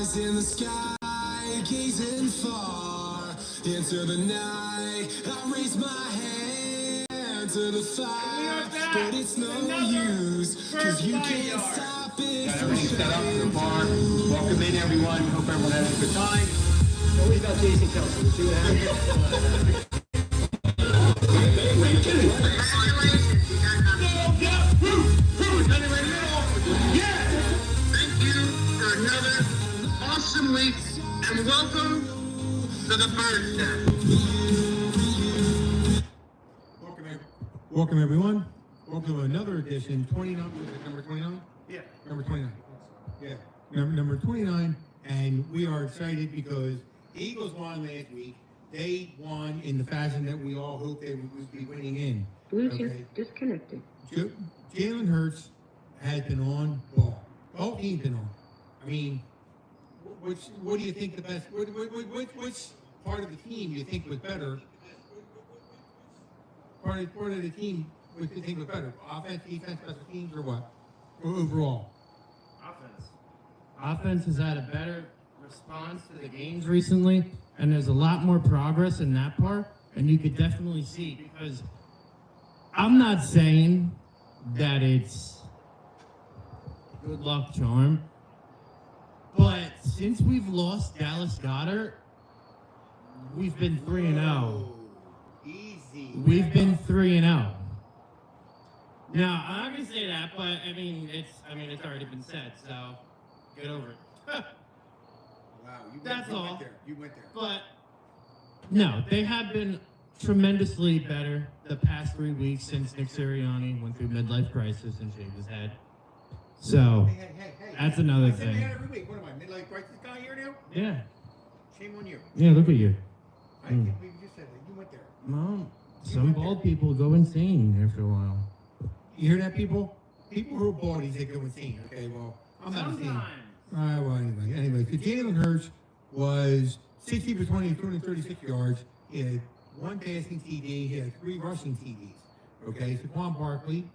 eyes in the sky, gazing far into the night. I raise my hand to the fire, but it's no use, cause you can't stop it. Got everything set up so far. Welcome in, everyone. Hope everyone has a good time. Always about Jason Kelsey. We'll see what happens. For another awesome week, and welcome to the BirdsByaYard. Welcome everyone. Welcome to another edition, 29, number 29? Yeah. Number 29. Yeah. Number 29, and we are excited because the Eagles won last week. They won in the fashion that we all hoped they would be winning in. Bluetooth disconnected. Jalen Hurts has been on ball. The whole team's been on. I mean, what do you think the best? Which part of the team you think was better? Part of the team you think was better? Offense, defense, special teams, or what? Or overall? Offense has had a better response to the games recently, and there's a lot more progress in that part, and you could definitely see, because I'm not saying that it's good luck charm, but since we've lost Dallas Goedert, we've been 3-0. Easy. We've been 3-0. Now, I'm not gonna say that, but I mean it's already been said, so get over it. Wow, That's all. Went there. You went there. But no, they have been tremendously better the past 3 weeks since Nick Sirianni went through midlife crisis and shaved his head. So Hey. that's another I say thing. that every week. What am I, midlife crisis guy here now? Yeah. Shame on you. Yeah, look at you. I can't believe you just said that. You went there. Well, some bald people go insane after a while. You hear that, people? People who are bald, they go insane. Okay, well, I'm not insane. Well, anyway, so Jalen Hurts was 60 for 20, 236 yards. He had one passing TD. He had 3 rushing TDs. Okay, Saquon Barkley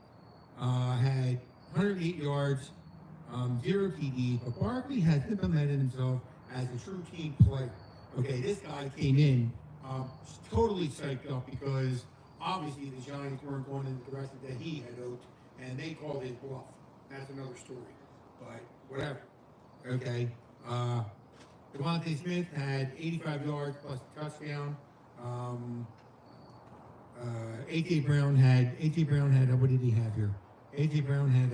had 108 yards, 0 TDs, but Barkley has implemented himself as a true team player. Okay, this guy came in totally psyched up because obviously the Giants weren't going in the direction that he had hoped, and they called his bluff. That's another story, but whatever. Okay. Devontae Smith had 85 yards plus a touchdown. A.J. Brown had, what did he have here? A.J. Brown had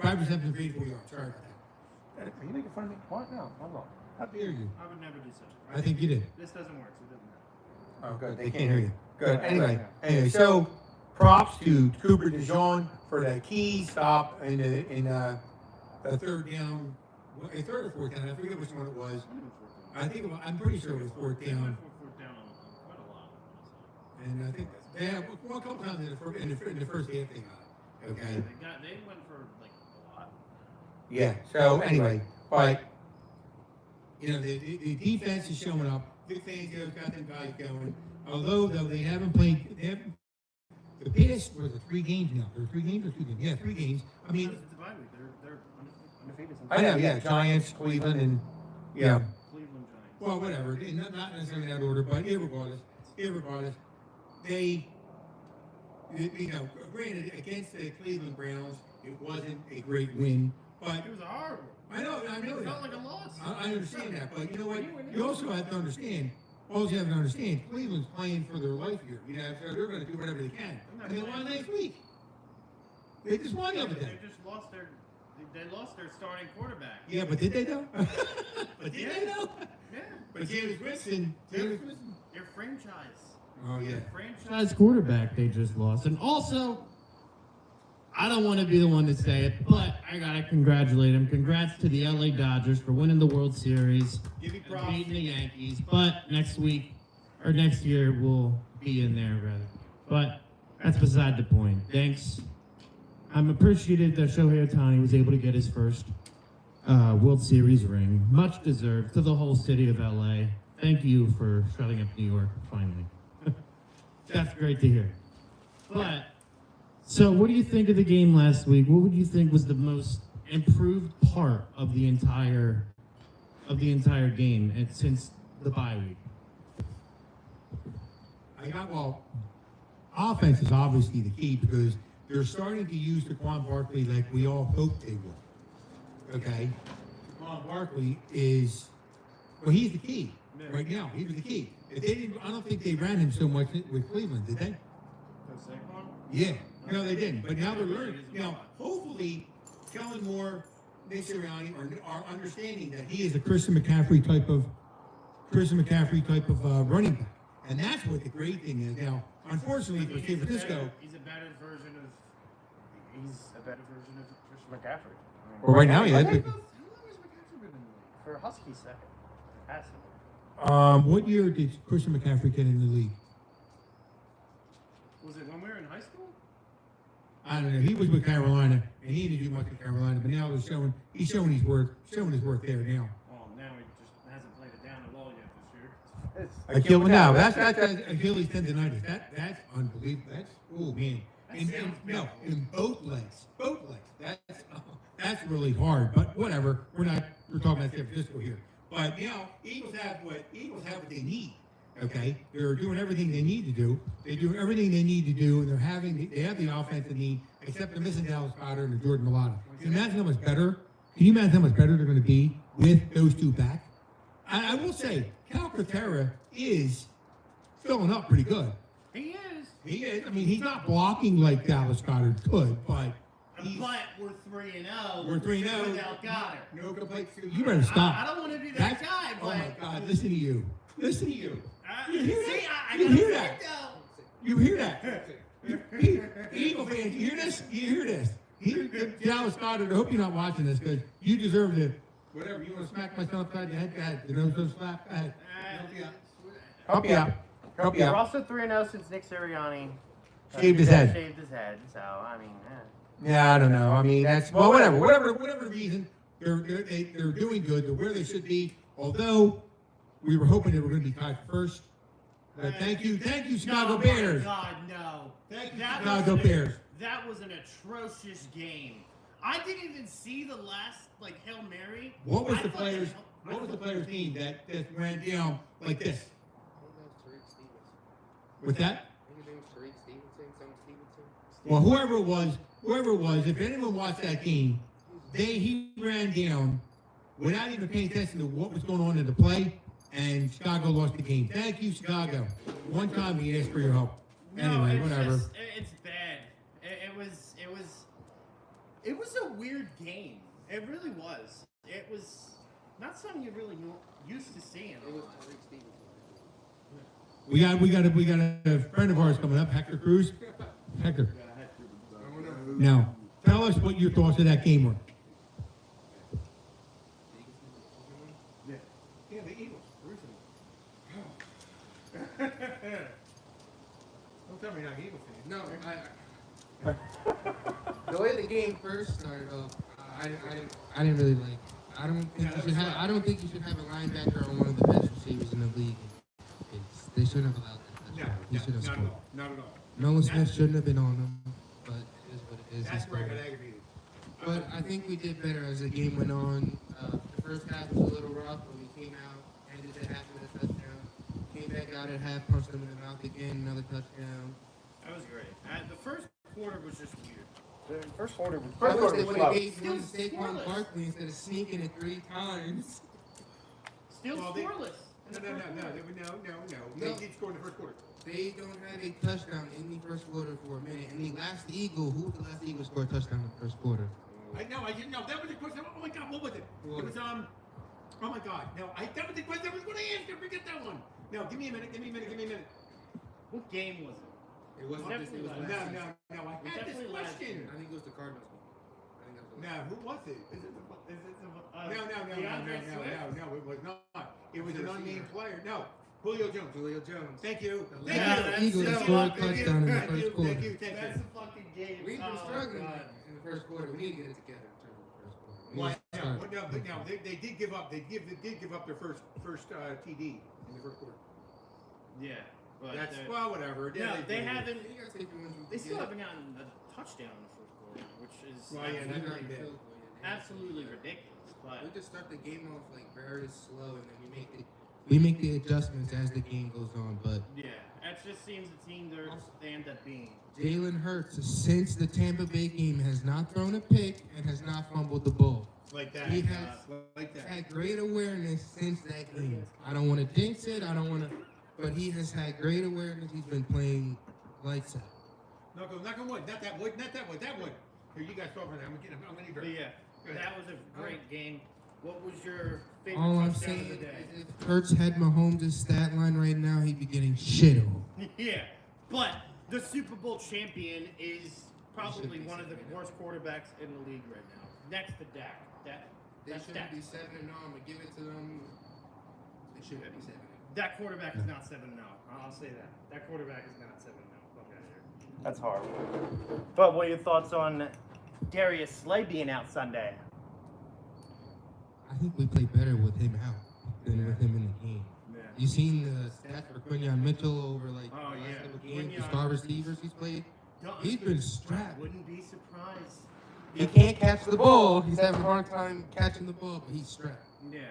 5 receptions for 84 yards. Sorry about that. Are you making fun of me? What? No, hold on. How dare you? I would never do such. I think you did. This doesn't work, so it doesn't matter. Oh, good. They can't hear you. Good. Anyway, so props to Cooper DeJean for that key stop in the third down, third or fourth down. I forget which one it was. I'm pretty sure it was fourth down. Fourth down on quite a lot. And I think well, a couple times in the first half they got it. Okay. They went for like a lot. Yeah. So anyway, but you know the defense is showing up. Big Fangio's got them guys going. Although they haven't played. The past was 3 games now. There are 3 games or 2 games? Yeah, 3 games. I mean, It's a bye week. They're undefeated. I know. Yeah, Giants, Cleveland, and yeah. Cleveland Giants. Well, whatever. Not necessarily in that order, but irregardless, they, you know, granted against the Cleveland Browns, it wasn't a great win, but It was horrible. I know It that. felt like a loss. I understand that, but you know what? You also have to understand. All you have to understand, Cleveland's playing for their life here. You know, so they're going to do whatever they can. And they won last week. They just won the other day. They just lost their. They lost their starting quarterback. Yeah, but did they though? But did they though? Yeah. But James Winston. Their franchise. Oh yeah. Their franchise. Franchise quarterback they just lost. And also, I don't want to be the one to say it, but I got to congratulate him. Congrats to the LA Dodgers for winning the World Series Give me and props. beating the Yankees. But next year, we'll be in there, rather. But that's beside the point. Thanks. I'm appreciative that Shohei Ohtani was able to get his first World Series ring. Much deserved to the whole city of LA. Thank you for shutting up New York, finally. That's great to hear. But, so what do you think of the game last week? What would you think was the most improved part of the entire game and since the bye week. Offense is obviously the key because they're starting to use Saquon Barkley like we all hoped they would. Okay? Saquon Barkley is, well, he's the key right now. He was the key. If they didn't, I don't think they ran him so much with Cleveland, did they? Yeah. No, they didn't. But now they're learning. Now, hopefully, Kellen Moore, Nick Sirianni are understanding that he is a Christian McCaffrey type of running back. And that's what the great thing is. Now, unfortunately for San Francisco, He's a better version of Christian McCaffrey. well, right now, yeah. How long has McCaffrey been in the league? For Husky's second. What year did Christian McCaffrey get in the league? Was it when we were in high school? I don't know. He was with Carolina, and he didn't do much with Carolina, but now he's showing his worth there now. Oh, now he just hasn't played it down at all yet this year. Achilles, no, that's Achilles tendonitis. That's unbelievable. Oh man. In both legs. That's really hard. But whatever. We're talking about San Francisco here. But now Eagles have what they need. Okay, they're doing everything they need to do. They're doing everything they need to do, and they have the offensive need, except they're missing Dallas Goedert and Jordan Mailata. Can you imagine how much better? Can you imagine how much better they're going to be with those two back? I will say, Cal Patera is filling up pretty good. He is. He is. I mean, he's not blocking like Dallas Goedert could, but he's. But we're 3-0. We're 3-0 without Goddard. No complaints. You better stop. I don't want to be that guy, but. Oh my God! Listen to you. Listen to you. You hear See, that? I You gotta hear say that? though. You hear that? Eagle fans, you hear this? You hear this? Dallas Goedert, I hope you're not watching this because you deserve to. Whatever, you want to smack my son upside the head? Go ahead. You know, so slap. Go ahead. Help you out. Help you We're out. also 3-0 since Nick Sirianni Shaved his head. Shaved his head. So I mean, Yeah, I don't know. I mean, that's well, whatever reason they're doing good. They're where they should be. Although we were hoping they were going to be tied first. But thank you, Chicago Bears. God, no. Thank you, That Chicago was an- Bears. That was an atrocious game. I didn't even see the last Hail Mary. What was I the thought players? that- What was the players' name that ran down like this? With that? Well, whoever it was, if anyone watched that game, he ran down without even paying attention to what was going on in the play, and Chicago lost the game. Thank you, Chicago. One time we asked for your help. Anyway, it's whatever. just- it's bad. It was a weird game. It really was. It was not something you really used to seeing. It was We got a friend of ours coming up, Hector Cruz. Hector. Now, tell us what your thoughts of that game were. Yeah, the Eagles. Don't tell me you're not an Eagles fan. No, the way the game first started off, I didn't really like. I don't think you should have a linebacker on one of the best receivers in the league. They shouldn't have allowed that touchdown. He should have scored. Not at all. Nolan Smith shouldn't have been on him, but it is what it is. He That's where I scored. got aggravated. But I think we did better as the game went on. The first half was a little rough, but we came out, ended the half with a touchdown. Came back out at half, punched them in the mouth again, another touchdown. That was great. The first quarter was just weird. The first quarter was. I wish they would have gave Still one to Saquon scoreless. Barkley instead of sneaking it 3 times. Still Well, they- scoreless. in the No. first quarter. They did score in the first quarter. They don't have a touchdown in the first quarter for a minute. And the last Eagle, who was the last Eagle to score a touchdown in the first quarter? I didn't know. That was the question. Oh my God, what was it? What? It was oh my God. No, that was the question I was going to answer. Forget that one. No, give me a minute. What game was it? It wasn't this. It was Definitely last No. season. I had this Definitely last question. I think it was the Cardinals game. I think that was the No, who was it? Is it DeAndre Swift? No, it was not. It was an unnamed player. No, Julio Jones. Julio Jones. Thank you. The Thank last you. Eagle that's to score a it. touchdown in the Thank you. first quarter. Thank you. That's the fucking game. We've been Oh, struggling God. in the first quarter. We need to get it together in terms of the first quarter. We Why? need to start. No, they did give up. They did give up their first TD in the first quarter. Yeah, but That's whatever. no, they haven't. You gotta take the ones we They can still get. haven't gotten a touchdown in the first quarter, which is Well, yeah, We're that's not pretty bad. in field goal yet. absolutely ridiculous. But We just start the game off like very slow, and then we make the adjustments as the game goes on. But yeah, it just seems the team they end up being. Jalen Hurts, since the Tampa Bay game, has not thrown a pick and has not fumbled the ball. Like that. He has like that. had great awareness since that game. I don't want to jinx it. I don't want to, but he has had great awareness. He's been playing lights out. Knock on wood. Not that wood. Not that wood. That wood. Here, you guys talk for that. I'm gonna need her. But yeah, that was a great game. What was your favorite All I'm touchdown of the saying day? is if Hurts had Mahomes' stat line right now, he'd be getting shit on. Yeah, but the Super Bowl champion is probably one of the worst quarterbacks in the league right now, next to Dak. They That's shouldn't Dak. be 7-0. I'm gonna give it to them. They shouldn't be 7-0. That quarterback is not 7-0. I'll say that. That quarterback is not 7-0. Fuck out of here. That's horrible. But what are your thoughts on Darius Slay being out Sunday? I think we play better with him out than with him in the game. Yeah. You seen the stats for Quinyon Mitchell over like Oh, the last yeah. couple games, the Quinyon. star receivers he's played? He's been strapped. Wouldn't be surprised. He can't catch the ball. He's having a hard time catching the ball, but he's strapped. Yeah.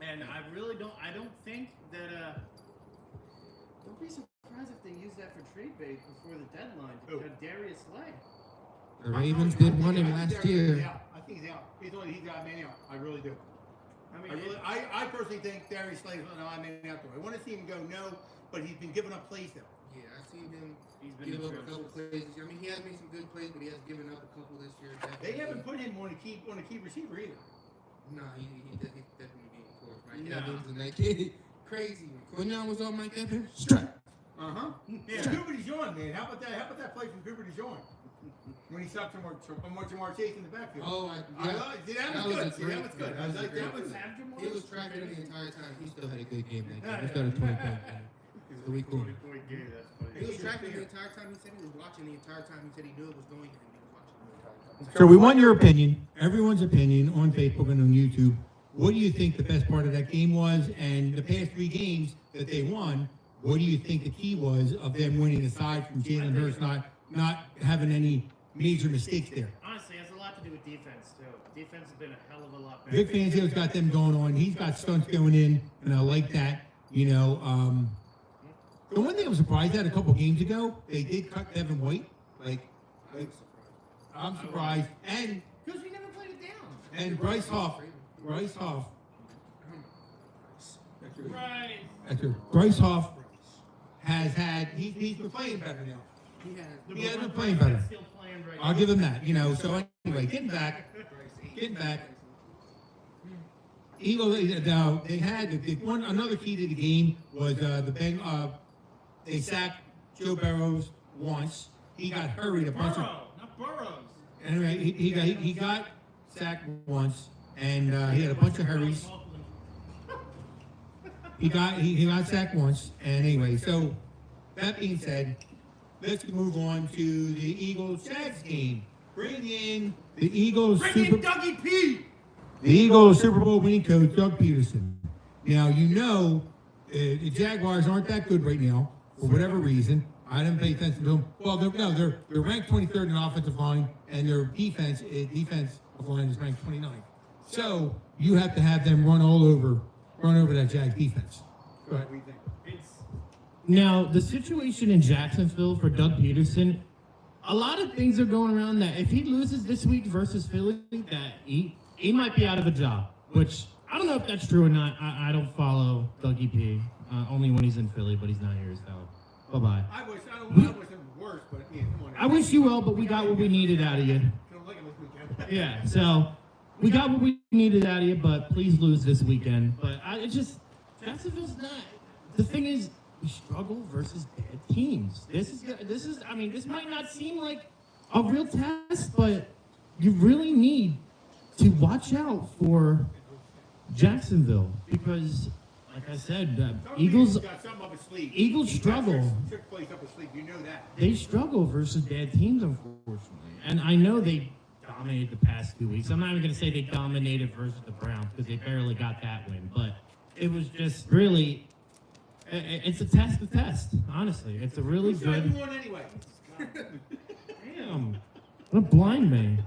And I don't think that, don't be surprised if they use that for trade bait before the deadline. Darius Slay. The Ravens did want him last year. I think he's out. He's got man out. I really do. I mean, I personally think Darius Slay is on man out there. I want to see him go no, but he's been giving up plays though. Yeah, I've seen him He's been give up a improved. couple plays. I mean, he has made some good plays, but he has given up a couple this year. They haven't put him on a key receiver either. No, he's definitely being forced. Mike No. Evans and that kid, crazy. When Quinyon was on Mike Evans, strapped. Yeah, Cooper DeJean, man. How about that play from Cooper DeJean? When he stopped Jamar Chase in the backfield. Oh, See, that was good. See, that was good. I was like, that was. He was tracking the entire time. He still had a good game that game. He still had a 20-point game. So we cool. He was tracking the entire time. He said he was watching the entire time. He said he knew it was going, and he was watching the entire time. So we want your opinion, everyone's opinion on Facebook and on YouTube. What do you think the best part of that game was? And the past 3 games that they won, what do you think the key was of them winning aside from Jalen Hurts not having any major mistakes there? Honestly, it has a lot to do with defense, too. Defense has been a hell of a lot better. Vic Fangio's got them going on. He's got stunts going in, and I like that. You know, the one thing I'm surprised at a couple games ago, they did cut Devin White. I'm surprised. And Because we never played it down. and Bryce Hoff. Right. Bryce Hoff has had. He's been playing better now. He has been playing better. Still playing right I'll now. give him that. You know. So anyway, getting back. Eagles. Now they had another key to the game was they sacked Joe Burrows once. He got hurried a bunch of. Not Burrows. Anyway, he got sacked once, and he had a bunch of hurries. He got sacked once, and anyway, so that being said, let's move on to the Eagles-Jags game. Bring in the Eagles Dougie P. the Eagles Super Bowl winning coach Doug Peterson. Now you know the Jaguars aren't that good right now for whatever reason. I didn't pay attention to them. Well, they're ranked 23rd in offensive line, and their defensive line is ranked 29th. So you have to have them run over that Jags defense. Go ahead. Now, the situation in Jacksonville for Doug Peterson, a lot of things are going around that if he loses this week versus Philly, that he might be out of a job, which I don't know if that's true or not. I don't follow Dougie P, only when he's in Philly, but he's not here, so bye-bye. I wish it was worse, but yeah, come on. I wish you well, but we got what we needed out of you. Yeah, so we got what we needed out of you, but please lose this weekend. But Jacksonville's not. The thing is, we struggle versus bad teams. This might not seem like a real test, but you really need to watch out for Jacksonville because, like I said, Eagles struggle. You know that. They struggle versus bad teams, unfortunately. And I know they dominated the past 2 weeks. I'm not even going to say they dominated versus the Browns because they barely got that win. But it was just really, it's a test, honestly. It's a really good. You won anyway. Damn. What a blind man.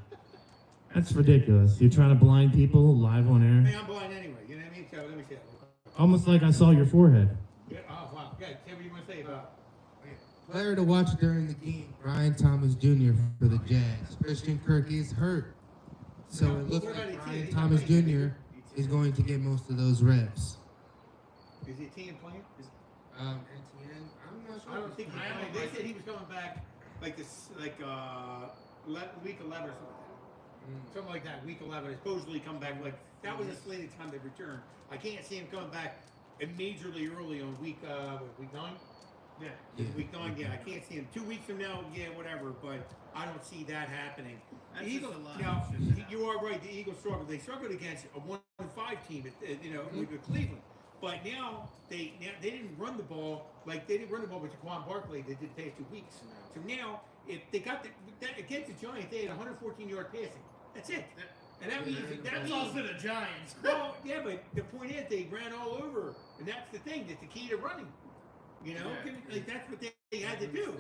That's ridiculous. You're trying to blind people live on air. Hey, I'm blind anyway. You know what I mean? So let me see that. Almost like I saw your forehead. Yeah, oh, wow. Yeah, tell me what you want to say about Player to watch during the game, Brian Thomas Jr. for the Jags. Christian Kirk is hurt. So it looks like Brian Thomas Jr. is going to get most of those reps. Is he team playing? Etienne, I'm not sure. I don't think he's playing. They said he was coming back like this, week 11 or something. Something like that, week 11. Supposedly come back like that was a slated time to return. I can't see him coming back majorly early on week 9. Yeah. Week 9, yeah, I can't see him. 2 weeks from now, yeah, whatever, but I don't see that happening. That's The Eagles, just a lot. now, you are right, the Eagles struggled. They struggled against a 1-5 team, with Cleveland. But now they didn't run the ball like they didn't run the ball with Jaquan Barkley they did the past 2 weeks. So now, if they got that against the Giants, they had 114-yard passing. That's it. And that means That's also the Giants. well, yeah, but the point is they ran all over, and that's the thing. That's the key to running. You know, like that's what they had to do.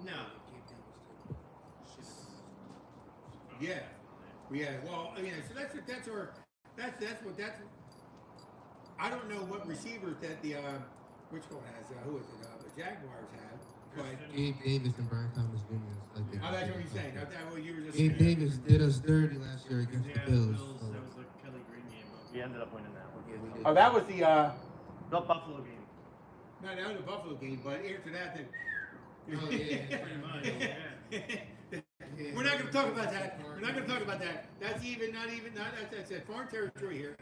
No. Yeah, yeah. Well, I mean, so that's I don't know what receivers that the which one has who is it? The Jaguars have, but Gabe Davis and Brian Thomas Jr. is like that. oh, that's what you're saying. What you were just Gabe saying. Davis did us dirty last year against Yeah, the Bills. So. That was a Kelly Green game, but we ended up winning that one. Yeah, we did. Oh, that was the Buffalo game. no, that was the Buffalo game. But after that, then. Oh, yeah, Pretty much, yeah. We're not going to talk about that. We're not going to talk about that. That's that's foreign territory here.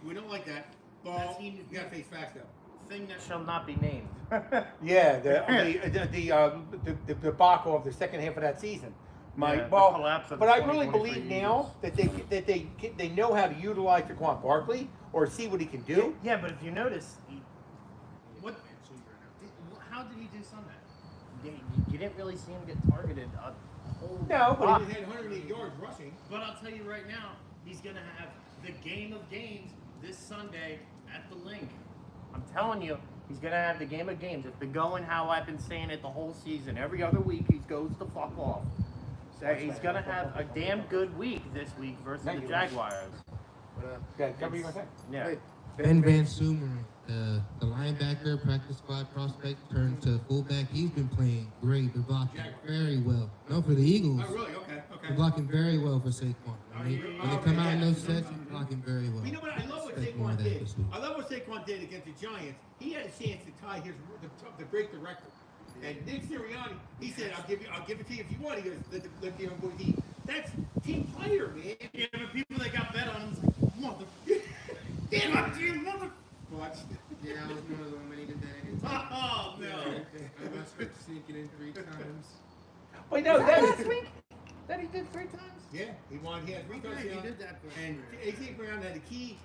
We don't like that. Ball. You got to face facts though. Thing that shall not be named. Yeah, the debacle of the second half of that season. The collapse of But the I really 2023 believe now that they know how to utilize Jaquan Barkley or see what he can do. Yeah, but if you notice, how did he do Sunday? You didn't really see him get targeted a whole No, but lot. he had 108 yards rushing. But I'll tell you right now, he's going to have the game of games this Sunday at the Link. I'm telling you, he's going to have the game of games. It's been going how I've been saying it the whole season. Every other week, he goes the fuck off. So he's going to have a damn good week this week versus the Jaguars. Okay, cover your thing. Yeah. Ben Van Sumer, the linebacker, practice squad prospect, turned to fullback. He's been playing great. They're blocking very well. No, for the Eagles. Oh, really? Okay. They're blocking very well for Saquon. When they come out in those sets, he's blocking very well. You know what? I love what Expect more of Saquon that did. this week. I love what Saquon did against the Giants. He had a chance to tie to break the record. And Nick Sirianni, he said, "I'll give it to you if you want." He goes, "Let the young boy eat." That's team player, man. Yeah, but people that got bet on him was like, mother. Damn it, you mother. Watch. Yeah, I was one of them when he did that. Oh, no. I watched him sneaking in 3 times. Wait, no, that was That he did 3 times? Yeah, he won. He had 3 touchdowns. he did that for And AJ Brown had a key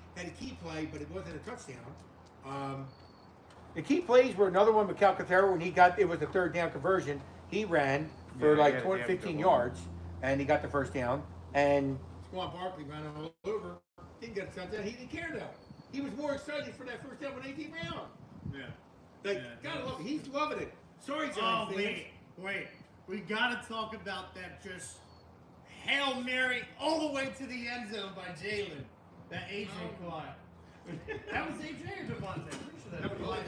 play, but it wasn't a touchdown. The key plays were another one with Calcaterra when it was a 3rd down conversion. He ran for like 15 yards, and he got the 1st down. And Squad Barkley ran all over. Didn't get a touchdown. He didn't care though. He was more excited for that 1st down with AJ Brown. Yeah. Like, gotta love it. He's loving it. Sorry, Oh, Giants fans. wait. We gotta talk about that just Hail Mary all the way to the end zone by Jalen. That AJ caught. That was AJ or Devontae? Pretty sure that was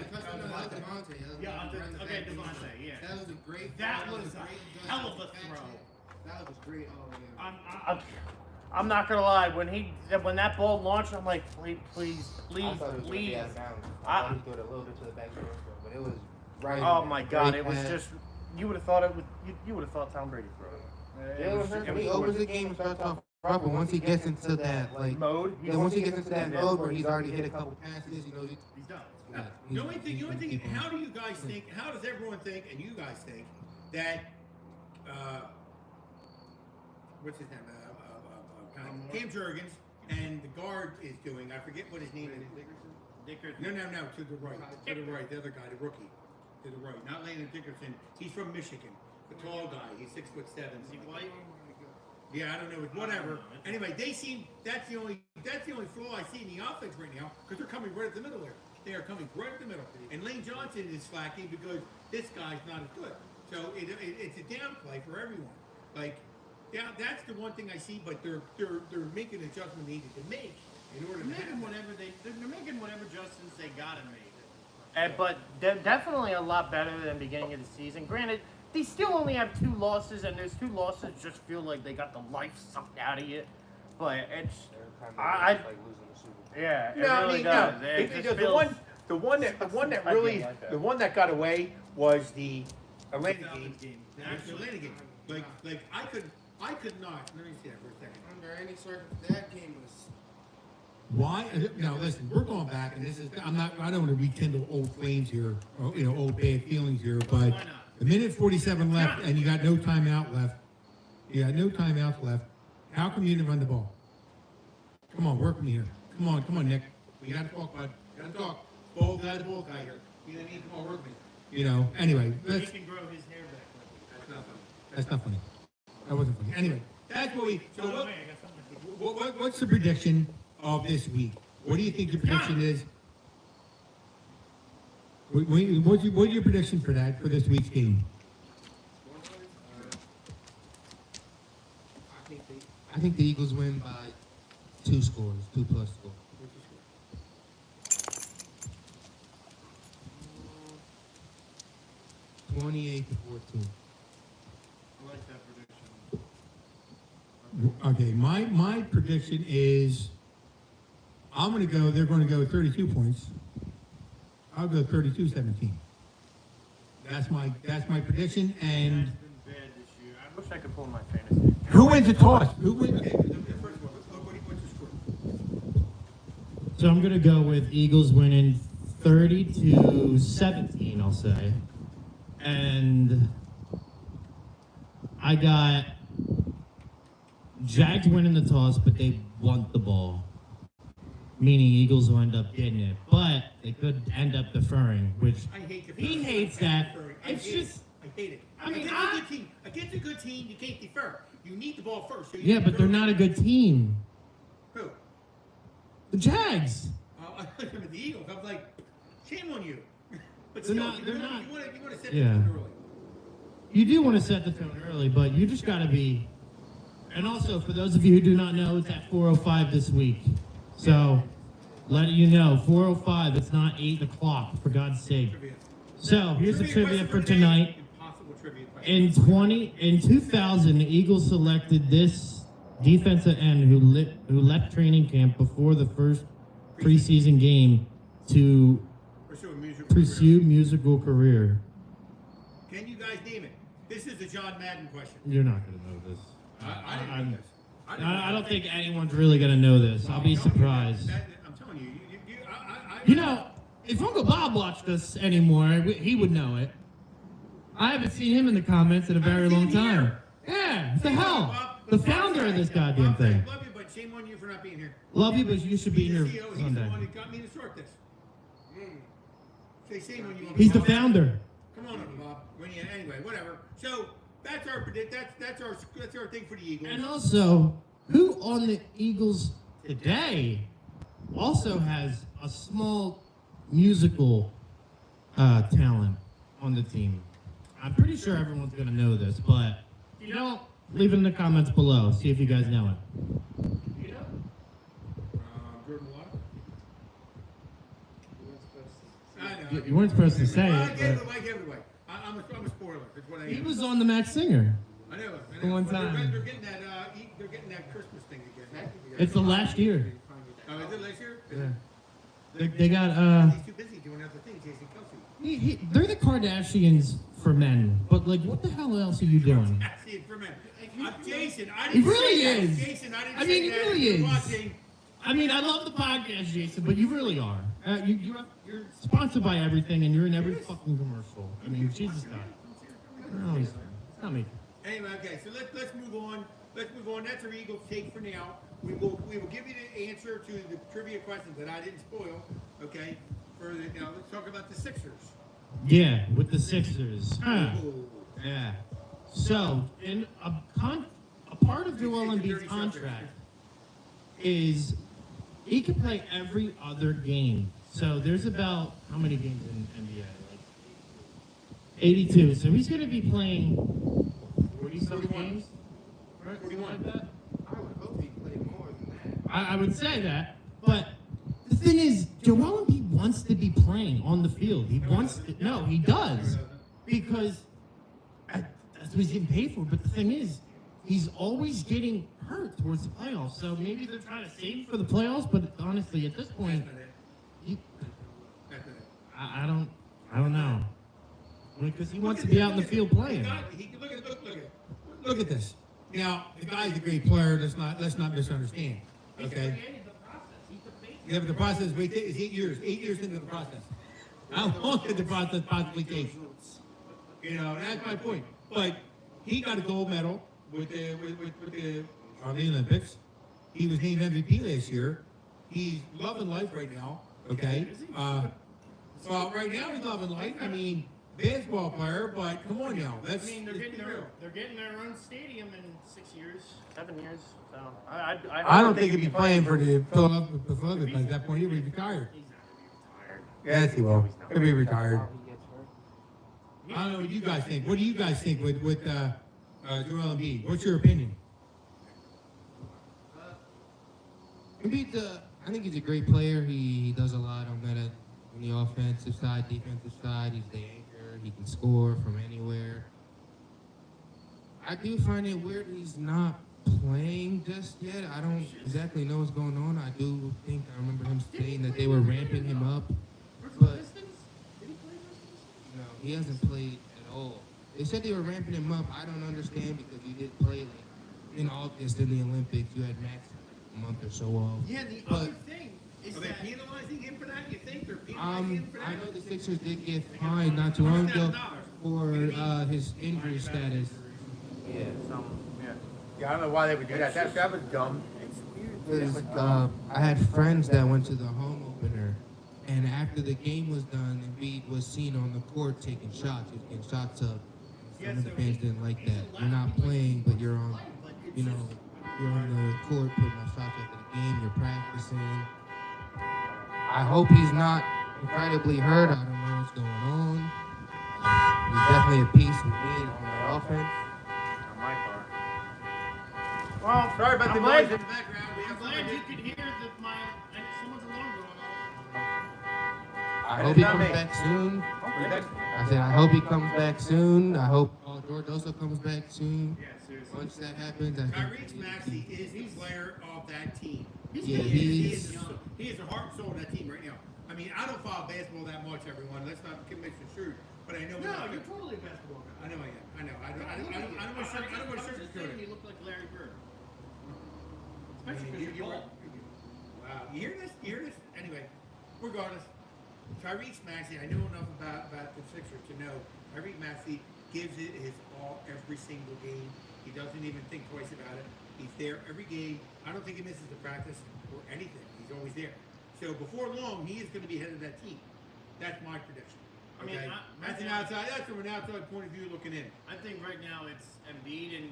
Devontae. Yeah, okay, Devontae, yeah. That was a great. That was great a hell of a throw. That was great all the way. I'm not gonna lie. When that ball launched, I'm like, please. I thought it was gonna be out of bounds. I thought he threw it a little bit to the back of the end zone, but it was right. Oh my God! Great It was pass. just. You would have thought it would. You would have thought Tom Brady threw it. He opens the game and starts off rough, but once he gets into that Mode. once he gets into that mode where he's already hit a couple passes, you know, He's done. The only thing, how do you guys think, how does everyone think, and you guys think, that, what's his name, Cam Jurgens and the guard is doing, I forget what his name is. Dickerson. No, to the right, the other guy, the rookie, to the right, not Landon Dickerson, he's from Michigan, the tall guy, he's 6'7". Is he white? Yeah, I don't know, whatever. Anyway, that's the only flaw I see in the offense right now, because they're coming right at the middle there. They are coming right at the middle. And Lane Johnson is slacking because this guy's not as good. So it's a downplay for everyone. Like, Yeah, that's the one thing I see, but they're making the adjustment needed to make in order to They're have making that. whatever they're making whatever adjustments they gotta make. But they're definitely a lot better than beginning of the season. Granted, they still only have 2 losses, and those 2 losses just feel like they got the life sucked out of you. But it's yeah, it No, really I does. mean, It no. just The feels- one that got away was the Atlanta game. The actual Atlanta game. Like I could not. Let me see that for a second. Under any circumstance, that game was. Why? Now listen, we're going back, and this is I don't want to rekindle old flames here, or, old bad feelings here, but a minute 47 left, and you got no timeout left. You got no timeouts left. How come you didn't run the ball? Come on, work with me here. Come on, Nick. We got to talk, bud. Got to talk. Ball guy here. You know what I mean? Come on, work with me. Anyway, He can grow his hair back. that's not funny. That wasn't funny. Anyway, that's what we. So By the what, way, I got something to what's the prediction of this week? What do you think the prediction is? What's your prediction for this week's game? I think the Eagles win by 2 scores, 2+ scores. 28-14. I like that prediction. Okay, my prediction is they're going to go 32 points. I'll go 32-17. That's my prediction. And It's been bad this year. I wish I could pull my fantasy. who wins the toss? Who wins? Okay, the first one. What's your score? So I'm gonna go with Eagles winning 30-17, I'll say. And I got Jags winning the toss, but they want the ball. Meaning Eagles will end up getting it. But they could end up deferring, which I hate deferring. he hates that. I It's hate just it. I hate it. I mean, Against a good team, you can't defer. You need the ball first. So you yeah, need but to they're go- not a good team. Who? The Jags. I thought you were the Eagles. I'm like, shame on you. But They're still, not- they're not- You want to set Yeah. the tone early. You do want to set the tone early, but you just got to be. And also, for those of you who do not know, it's at 4:05 this week. So, letting you know, 4:05. It's not 8 o'clock, for God's sake. Trivia. So here's the trivia question for today. tonight. Impossible trivia question. In 2000, the Eagles selected this defensive end who left training camp before the first preseason game to pursue musical career. Can you guys name it? This is the John Madden question. You're not gonna know this. I didn't know this. I don't think anyone's really gonna know this. I'll be surprised. I'm telling you, You know, if Uncle Bob watched us anymore, he would know it. I haven't seen him in the comments in a very long time. Yeah, what the hell? The founder of this goddamn thing. Love you, but shame on you for not being here. Love you, but you should be He's here the CEO. He's the Sunday. one that got me to start this. Say shame on you. He's the Bob. founder. Come on, Uncle Bob. Anyway, whatever. So that's our thing for the Eagles. And also, who on the Eagles today also has a small musical talent on the team? I'm pretty sure everyone's gonna know this, but if you don't, leave it in the comments below. See if you guys know it. You know? Jordan Watt. I know. You weren't supposed to say I it, gave but it away. I'm a spoiler. That's what I he am. was on the Max Singer. I know. for one But they're- time. They're getting that. They're getting that Christmas thing again. It's the last year. Oh, is it last year? Yeah. They got He's too busy doing other things. Jason Kelsey. they're the Kardashians for men, but like, what the hell else are you doing? See it for a minute. Jason, I He didn't really say that. is. Jason, I didn't I say mean, he that. really You're is. watching. I mean, I love the podcast, Jason, but you really are. You're sponsored by everything, and you're in every fucking commercial. I mean, Jesus God. No, it's not me. Anyway, okay, so let's move on. Let's move on. That's our Eagles take for now. We will give you the answer to the trivia questions that I didn't spoil. Okay, let's talk about the Sixers. Yeah, with the Sixers. Huh. Oh. Yeah. So, in a part of Joel Embiid's contract is he can play every other game. So there's about how many games in NBA? Like 82. So he's going to be playing 40-some games. Something like that. I would hope he played more than that. I would say that, but the thing is, Joel Embiid wants to be playing on the field. He wants to, no, he does, because that's what he's getting paid for. But the thing is, he's always getting hurt towards the playoffs. So maybe they're trying to save for the playoffs. But honestly, at this point, I don't know, because he wants to be out in the field playing. Look at this. Now, the guy's a great player. Let's not misunderstand. Okay. Yeah, but the process is 8 years. 8 years into the process. How long did the process possibly take? You know, that's my point. But he got a gold medal with the Olympics. He was named MVP last year. He's loving life right now. Okay. Well, right now he's loving life. I mean, baseball player, but come on now. I mean, they're getting their own stadium in 6 years, 7 years. So I don't think he'd be playing for the Philadelphia by that point. He'd be retired. He's not gonna be retired. Yes, he will. He'll be retired. I don't know what you guys think. What do you guys think with Joel Embiid? What's your opinion? Embiid's I think he's a great player. He does a lot on the offensive side, defensive side. He's the anchor. He can score from anywhere. I do find it weird he's not playing just yet. I don't exactly know what's going on. I do think I remember him saying that they were ramping him up, but no, he hasn't played at all. They said they were ramping him up. I don't understand, because he did play like in August in the Olympics. You had Max a month or so off. Yeah, other thing is Are they that penalizing him for that? You think they're penalizing him for that? I know the Sixers did get fined not too long ago for his injury status. Yeah, yeah, I don't know why they would do that. That was dumb. Because I had friends that went to the home opener, and after the game was done, Embiid was seen on the court taking shots. He was getting shots up. Some of the fans didn't like that. You're not playing, but you're on, you're on the court putting up shots after the game. You're practicing. I hope he's not incredibly hurt. I don't know what's going on. He's definitely a piece we need on that offense. On my part. well, Sorry about the noise in the background. I'm glad you could hear that someone's alarm going off. I hope he comes back soon. I said I hope he comes back soon. I hope George also comes back soon. Yeah, seriously. Once that happens, I think Tyrese Maxey is the player of that team. Yeah, He is the heart and soul of that team right now. I mean, I don't follow baseball that much, everyone. Let's not get misconstrued. But I know. No, you're totally a basketball guy. I know I am. I know. I don't want to sugarcoat it. You look like Larry Bird. I Especially mean, because you're bald. Wow. You hear this? You hear this? Anyway, regardless, Tyrese Maxey, I know enough about the Sixers to know Tyrese Maxey gives it his all every single game. He doesn't even think twice about it. He's there every game. I don't think he misses the practice or anything. He's always there. So before long, he is going to be head of that team. That's my prediction. I mean, Okay? That's from an outside point of view looking in. I think right now it's Embiid and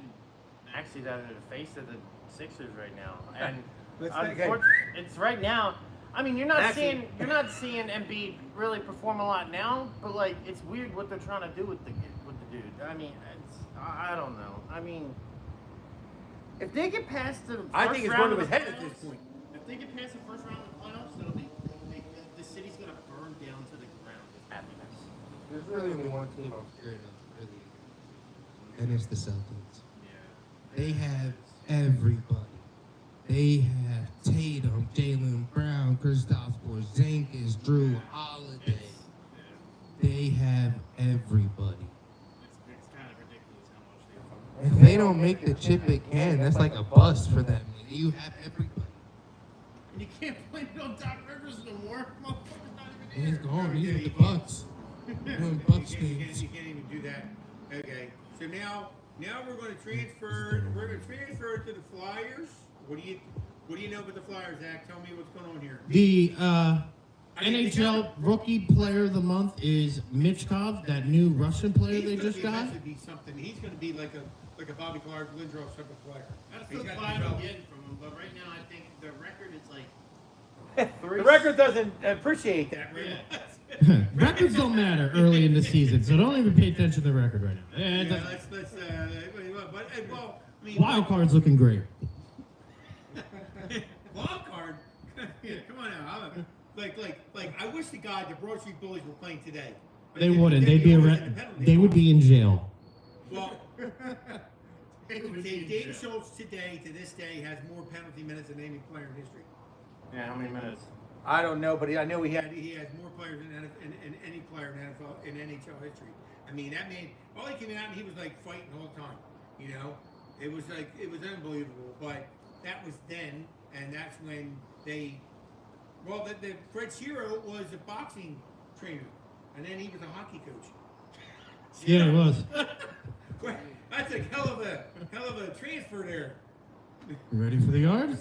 actually that are the face of the Sixers right now. And it's right now. I mean, you're not seeing Embiid really perform a lot now, but like it's weird what they're trying to do with the dude. I mean, I don't know. I mean, if they get past the I think it's going to his head playoffs, at this point. If they get past the first round of the playoffs, the city's gonna burn down to the ground with happiness. there's really only one team I'm scared of, really, and it's the Celtics. Yeah. They have everybody. They have Tatum, Jaylen Brown, Kristaps Porzingis, Drew Holiday. They have everybody. It's kind of ridiculous how much they. If they don't make the chip again, that's like a bust for them. You have everybody. And you can't blame it on Doc Rivers no more. Motherfucker's not even here. He's gone. He's with the Bucks. Doing Bucks things. You can't even do that. Okay. So now we're going to transfer. We're going to transfer to the Flyers. What do you know about the Flyers, Zach? Tell me what's going on here. The NHL Rookie Player of the Month is Michkov, that new Russian player they just got. He's going to be like a Bobby Clark, Lindros type of player. That's He's the got vibe to I'm develop. getting from him. But right now, I think the record is like. The record doesn't appreciate that. Yeah. Records don't matter early in the season, so don't even pay attention to the record right now. Yeah, let's Wild card's looking great. Wild card? Yeah, come on now. I wish the guy the Broad Street Bullies were playing today. They wouldn't. They'd be they would be in jail. Well, Dave Schultz today, to this day, has more penalty minutes than any player in history. Yeah, how many minutes? I don't know, but I know he has more players in any player in NFL in NHL history. I mean, that man, all he came out and he was like fighting all the time. You know, it was unbelievable. But that was then, and that's when the Fred Shiro was a boxing trainer, and then he was a hockey coach. Yeah, it was. That's a hell of a transfer there. You ready for the yard?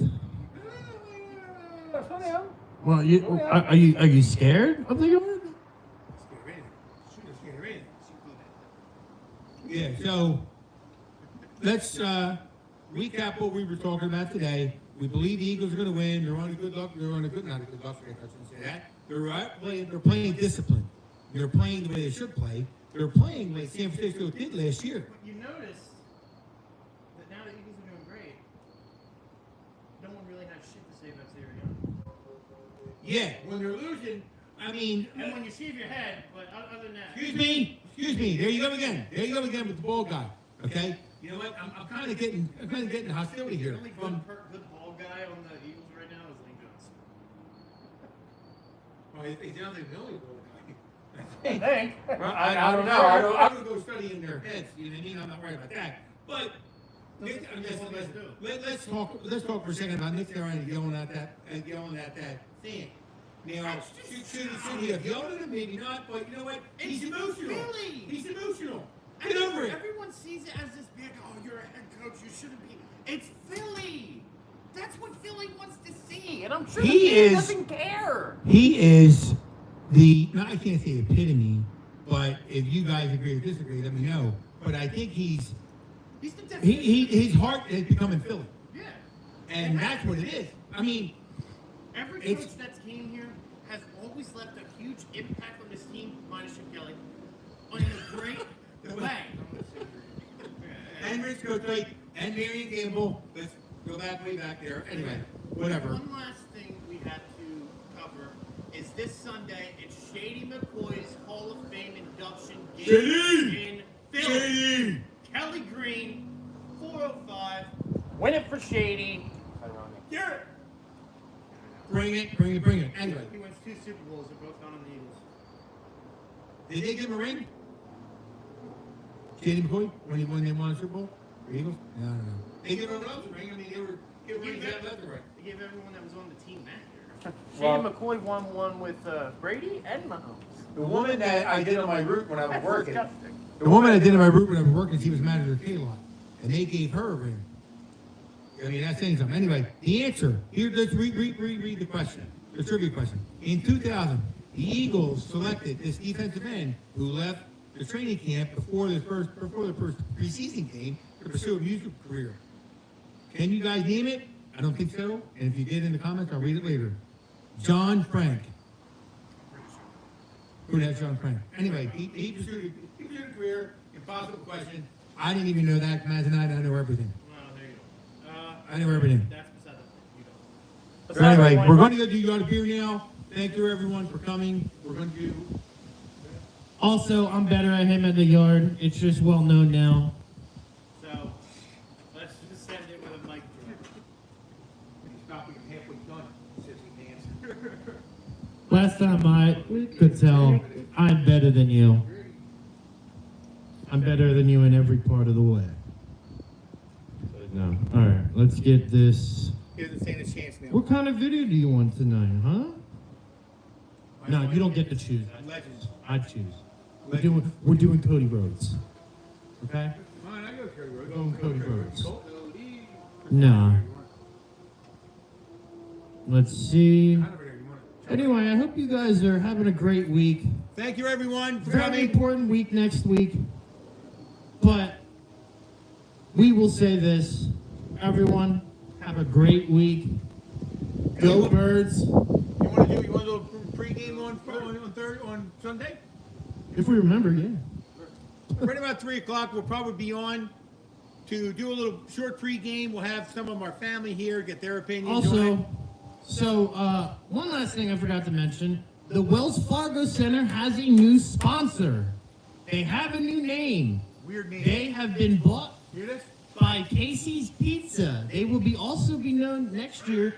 Well, are you scared of the yard? Yeah, so let's recap what we were talking about today. We believe the Eagles are going to win. They're on a good luck. They're on a good, not a good luck streak. I shouldn't say that. They're playing discipline. They're playing the way they should play. They're playing like San Francisco did last year. But you notice that now the Eagles are doing great, no one really has shit to say about Sirianni. Yeah, when they're losing, I mean. And when you shave your head, but other than that. Excuse me. There you go again. With the ball guy. Okay. You know what? I'm kind of getting hostility here. The only good ball guy on the Eagles right now is Lane Johnson. Well, he's not the only ball guy. I think. I don't know. I don't go study in their heads. You know what I mean? I'm not worried about that. But let's talk for a second about Nick Sirianni yelling at that thing. Now, should he have yelled at him? Maybe not. But you know what? He's emotional. Philly. He's emotional. Get over it. Everyone sees it as this big, oh, you're a head coach, you shouldn't be. It's Philly. That's what Philly wants to see. And I'm sure he doesn't care. He is the, I can't say epitome, but if you guys agree or disagree, let me know. But I think his heart has become in Philly. Yeah. And that's what it is. I mean, every coach that's came here has always left a huge impact on this team, minus Chip Kelly, in a great way. And Rich Coach and Marion Gamble. Let's go way back there. Anyway, whatever. One last thing we have to cover is this Sunday. It's Shady McCoy's Hall of Fame induction game in Philly. Shady! Kelly Green, 405. Win it for Shady. Garrett! Bring it. Anyway. He wins 2 Super Bowls. They're both gone on the Eagles. Did they give him a ring? Shady McCoy, when they won a Super Bowl? The Eagles? No, I don't know. They gave everyone else a ring. I mean, they were giving rings left and right. They gave everyone that was on the team that year. Shady McCoy won one with Brady and Mahomes. The woman that I did on my route when I was working. The woman I did in my route when I was working, she was manager of K-Lot. And they gave her a ring. I mean, that's saying something. Anyway, the answer. Here, let's read the question. The trivia question. In 2000, the Eagles selected this defensive end who left the training camp before the first preseason game to pursue a music career. Can you guys name it? I don't think so. And if you did in the comments, I'll read it later. John Frank. Who the heck's John Frank? Anyway, he pursued a career. Impossible question. I didn't even know that. Imagine I know everything. Well, there you go. I know everything. That's beside the point. You don't. So anyway, we're going to go do Yard of Beer now. Thank you, everyone, for coming. We're going to do... Also, I'm better at him at the yard. It's just well known now. So, let's just send it with a mic drop. Stop when you're halfway done, sissy pants. Last time I could tell, I'm better than you. I'm better than you in every part of the way. No. All right, let's get this. Here's the stand a chance now. What kind of video do you want tonight, huh? No, you don't get to choose. Legends. I choose. We're doing Cody Rhodes. Okay? Fine, I go Cody Rhodes. We're going Cody Rhodes. Nah. Let's see. Anyway, I hope you guys are having a great week. Thank you, everyone, for Very coming. important week next week. But we will say this. Everyone, have a great week. Go Birds. You want to do a pregame on Sunday? If we remember, yeah. Right about 3 o'clock, we'll probably be on. to do a little short pregame. We'll have some of our family here get their opinions. Also, so one last thing I forgot to mention: the Wells Fargo Center has a new sponsor. They have a new name. Weird name. They have been bought Hear this? by Casey's Pizza. They will also be known next year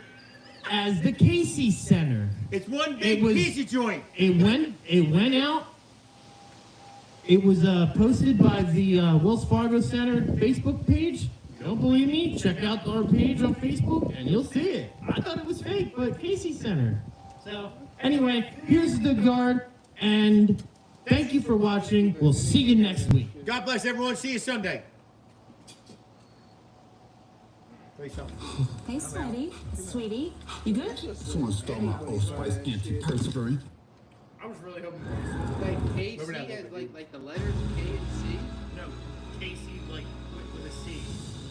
as the Casey Center. It's one big pizza joint. It went out. It was posted by the Wells Fargo Center Facebook page. If you don't believe me, check out our page on Facebook and you'll see it. I thought it was fake, but Casey Center. So anyway, here's the guard, and thank you for watching. We'll see you next week. God bless everyone. See you Sunday. Say something. Hey, sweetie, you good? Someone stole my Old Spice antiperspirant. I was really hoping. Like KC Remember that has movie? like the letters K and C. No, Casey, like with a C.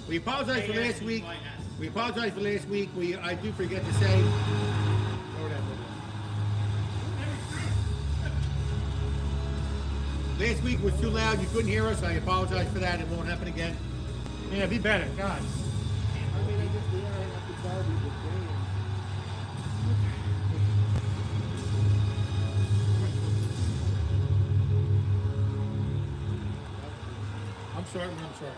We apologize for last week. KSEYS. We apologize for last week. I do forget to say. Lower that movie. Last week was too loud. You couldn't hear us. I apologize for that. It won't happen again. Yeah, be better. God. I mean, I just have to tell you the game. I'm sorry. I'm sorry.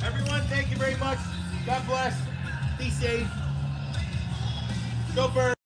Everyone, thank you very much. God bless. Be safe. Go Birds.